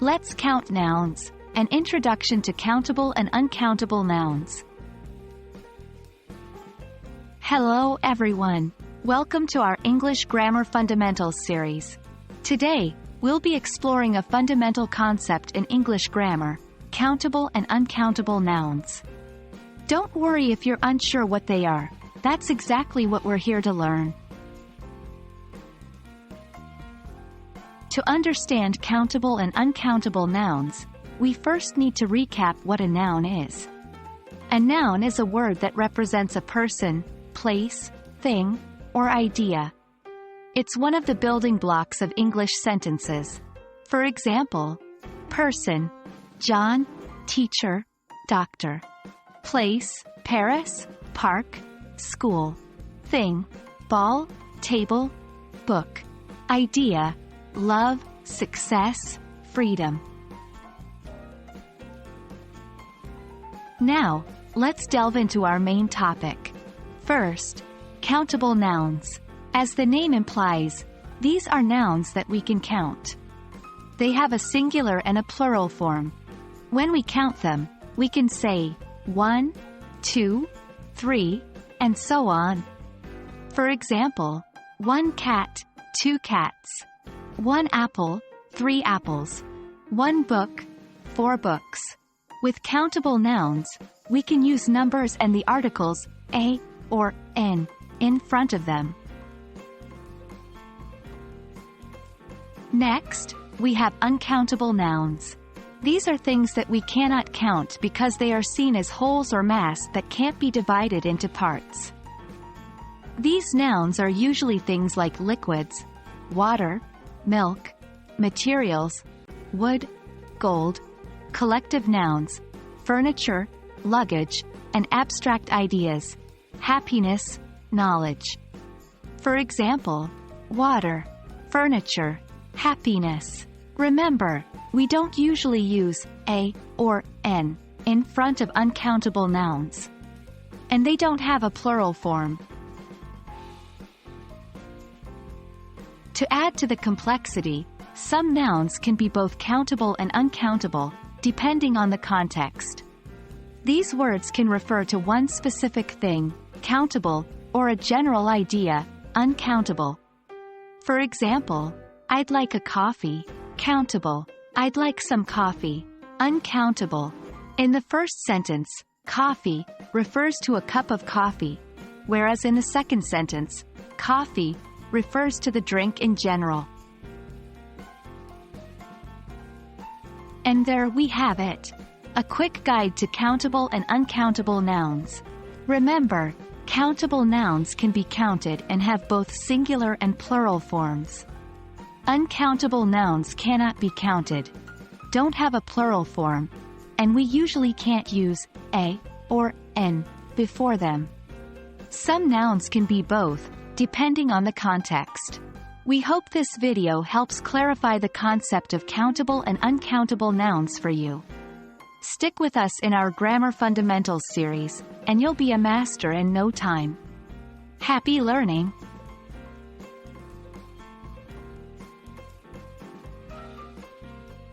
Let's count nouns, an introduction to countable and uncountable nouns. Hello everyone. Welcome to our English Grammar Fundamentals series. Today, we'll be exploring a fundamental concept in English grammar, countable and uncountable nouns. Don't worry if you're unsure what they are. That's exactly what we're here to learn. To understand countable and uncountable nouns, we first need to recap what a noun is. A noun is a word that represents a person, place, thing, or idea. It's one of the building blocks of English sentences. For example, person, John, teacher, doctor. Place, Paris, park, school. Thing, ball, table, book. Idea, love, success, freedom. Now, let's delve into our main topic. First, countable nouns. As the name implies, these are nouns that we can count. They have a singular and a plural form. When we count them, we can say 1, 2, 3, and so on. For example, 1 cat, 2 cats. 1 apple, 3 apples. 1 book, 4 books. With countable nouns, we can use numbers and the articles a or n in front of them. Next, we have uncountable nouns. These are things that we cannot count because they are seen as wholes or mass that can't be divided into parts. These nouns are usually things like liquids, water, milk, materials, wood, gold, collective nouns, furniture, luggage, and abstract ideas, happiness, knowledge. For example, water, furniture, happiness. Remember, we don't usually use a or n in front of uncountable nouns. And they don't have a plural form. To add to the complexity, some nouns can be both countable and uncountable, depending on the context. These words can refer to one specific thing, countable, or a general idea, uncountable. For example, I'd like a coffee, countable. I'd like some coffee, uncountable. In the first sentence, coffee refers to a cup of coffee, whereas in the second sentence, coffee refers to the drink in general. And there we have it. A quick guide to countable and uncountable nouns. Remember, countable nouns can be counted and have both singular and plural forms. Uncountable nouns cannot be counted, don't have a plural form, and we usually can't use a or n before them. Some nouns can be both, depending on the context. We hope this video helps clarify the concept of countable and uncountable nouns for you. Stick with us in our Grammar Fundamentals series, and you'll be a master in no time. Happy learning!